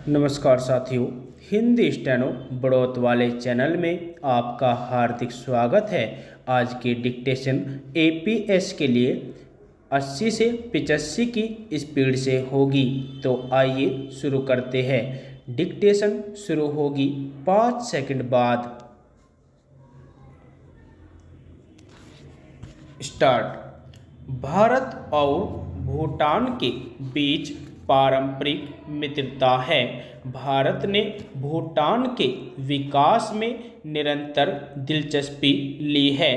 नमस्कार साथियों, हिंदी स्टेनो बढ़ोत वाले चैनल में आपका हार्दिक स्वागत है। आज की डिक्टेशन एपीएस के लिए 80 से 85 की स्पीड से होगी। तो आइए शुरू करते हैं। डिक्टेशन शुरू होगी 5 सेकंड बाद। स्टार्ट। भारत और भूटान के बीच पारंपरिक मित्रता है। भारत ने भूटान के विकास में निरंतर दिलचस्पी ली है।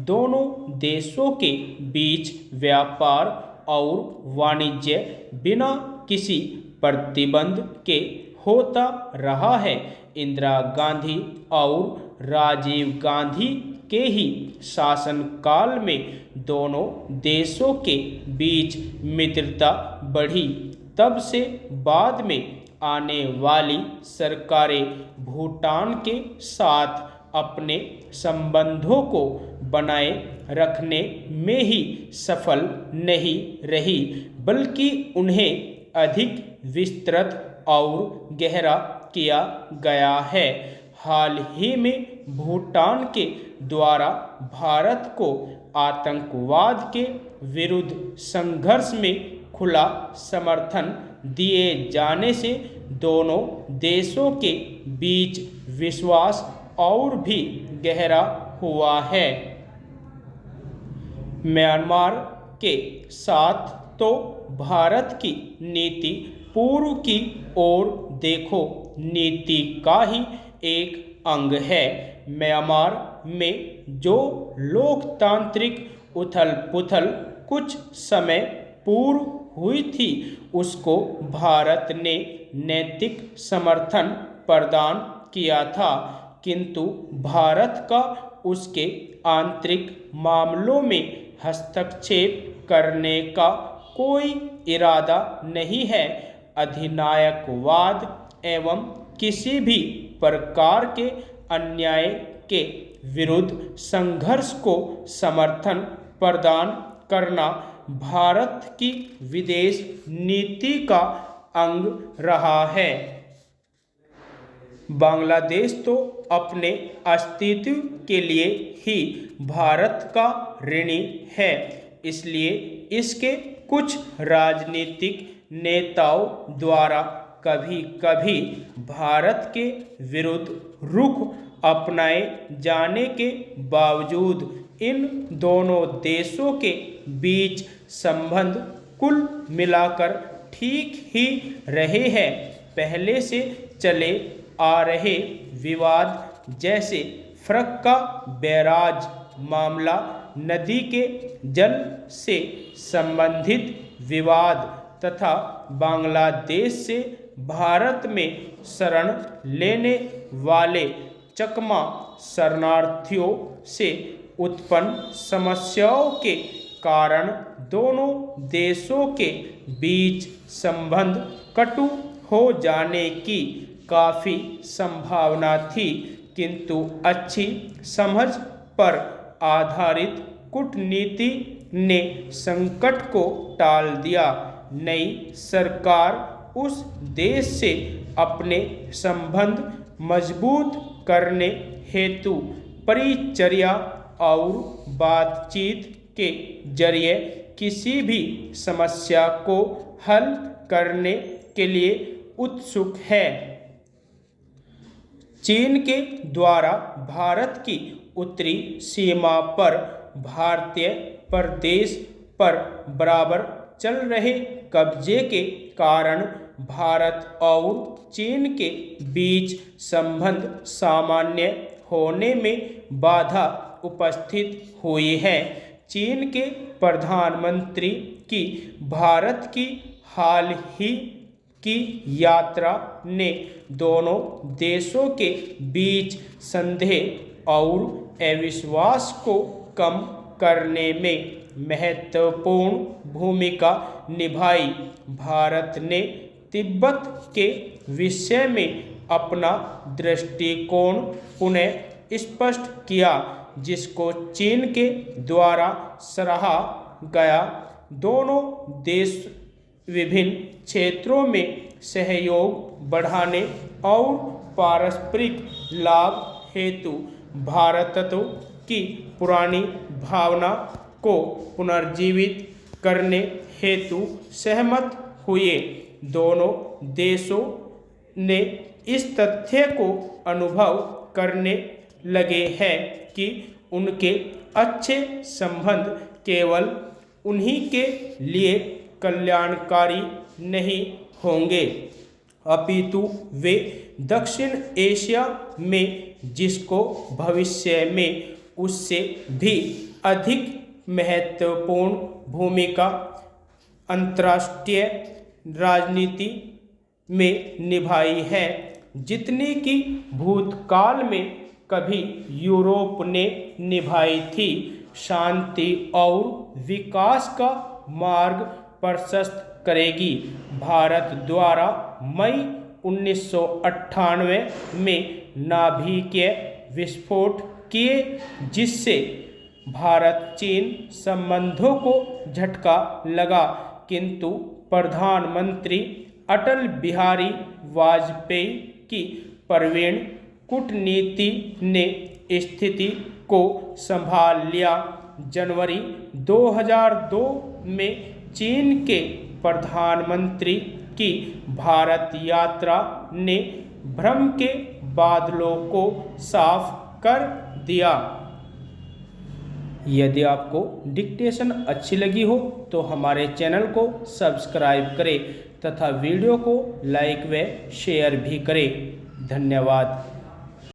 दोनों देशों के बीच व्यापार और वाणिज्य बिना किसी प्रतिबंध के होता रहा है। इंदिरा गांधी और राजीव गांधी के ही शासनकाल में दोनों देशों के बीच मित्रता बढ़ी। तब से बाद में आने वाली सरकारें भूटान के साथ अपने संबंधों को बनाए रखने में ही सफल नहीं रही, बल्कि उन्हें अधिक विस्तृत और गहरा किया गया है। हाल ही में भूटान के द्वारा भारत को आतंकवाद के विरुद्ध संघर्ष में खुला समर्थन दिए जाने से दोनों देशों के बीच विश्वास और भी गहरा हुआ है। म्यांमार के साथ तो भारत की नीति पूर्व की ओर देखो नीति का ही एक अंग है। म्यांमार में जो लोकतांत्रिक उथल पुथल कुछ समय पूर्व हुई थी, उसको भारत ने नैतिक समर्थन प्रदान किया था, किंतु भारत का उसके आंतरिक मामलों में हस्तक्षेप करने का कोई इरादा नहीं है। अधिनायकवाद एवं किसी भी प्रकार के अन्याय के विरुद्ध संघर्ष को समर्थन प्रदान करना भारत की विदेश नीति का अंग रहा है। बांग्लादेश तो अपने अस्तित्व के लिए ही भारत का ऋणी है, इसलिए इसके कुछ राजनीतिक नेताओं द्वारा कभी कभी भारत के विरुद्ध रुख अपनाए जाने के बावजूद इन दोनों देशों के बीच संबंध कुल मिलाकर ठीक ही रहे हैं। पहले से चले आ रहे विवाद जैसे फरक्का बैराज मामला, नदी के जल से संबंधित विवाद तथा बांग्लादेश से भारत में शरण लेने वाले चकमा शरणार्थियों से उत्पन्न समस्याओं के कारण दोनों देशों के बीच संबंध कटु हो जाने की काफ़ी संभावना थी, किंतु अच्छी समझ पर आधारित कूटनीति ने संकट को टाल दिया। नई सरकार उस देश से अपने संबंध मजबूत करने हेतु परिचर्या और बातचीत के जरिए किसी भी समस्या को हल करने के लिए उत्सुक है। चीन के द्वारा भारत की उत्तरी सीमा पर भारतीय प्रदेश पर बराबर चल रहे कब्जे के कारण भारत और चीन के बीच संबंध सामान्य होने में बाधा उपस्थित हुई है। चीन के प्रधानमंत्री की भारत की हाल ही की यात्रा ने दोनों देशों के बीच संदेह और अविश्वास को कम करने में महत्वपूर्ण भूमिका निभाई। भारत ने तिब्बत के विषय में अपना दृष्टिकोण पुनः स्पष्ट किया, जिसको चीन के द्वारा सराहा गया। दोनों देश विभिन्न क्षेत्रों में सहयोग बढ़ाने और पारस्परिक लाभ हेतु भारतत्व की पुरानी भावना को पुनर्जीवित करने हेतु सहमत हुए। दोनों देशों ने इस तथ्य को अनुभव करने लगे हैं कि उनके अच्छे संबंध केवल उन्हीं के लिए कल्याणकारी नहीं होंगे, अपितु वे दक्षिण एशिया में जिसको भविष्य में उससे भी अधिक महत्वपूर्ण भूमिका अंतर्राष्ट्रीय राजनीति में निभाई है, जितनी कि भूतकाल में कभी यूरोप ने निभाई थी, शांति और विकास का मार्ग प्रशस्त करेगी। भारत द्वारा मई 1998 में नाभिकीय विस्फोट किए, जिससे भारत चीन संबंधों को झटका लगा, किंतु प्रधानमंत्री अटल बिहारी वाजपेयी की प्रवीण कूटनीति ने स्थिति को संभाल लिया। जनवरी 2002 में चीन के प्रधानमंत्री की भारत यात्रा ने भ्रम के बादलों को साफ कर दिया। यदि आपको डिक्टेशन अच्छी लगी हो तो हमारे चैनल को सब्सक्राइब करें तथा वीडियो को लाइक व शेयर भी करें। धन्यवाद।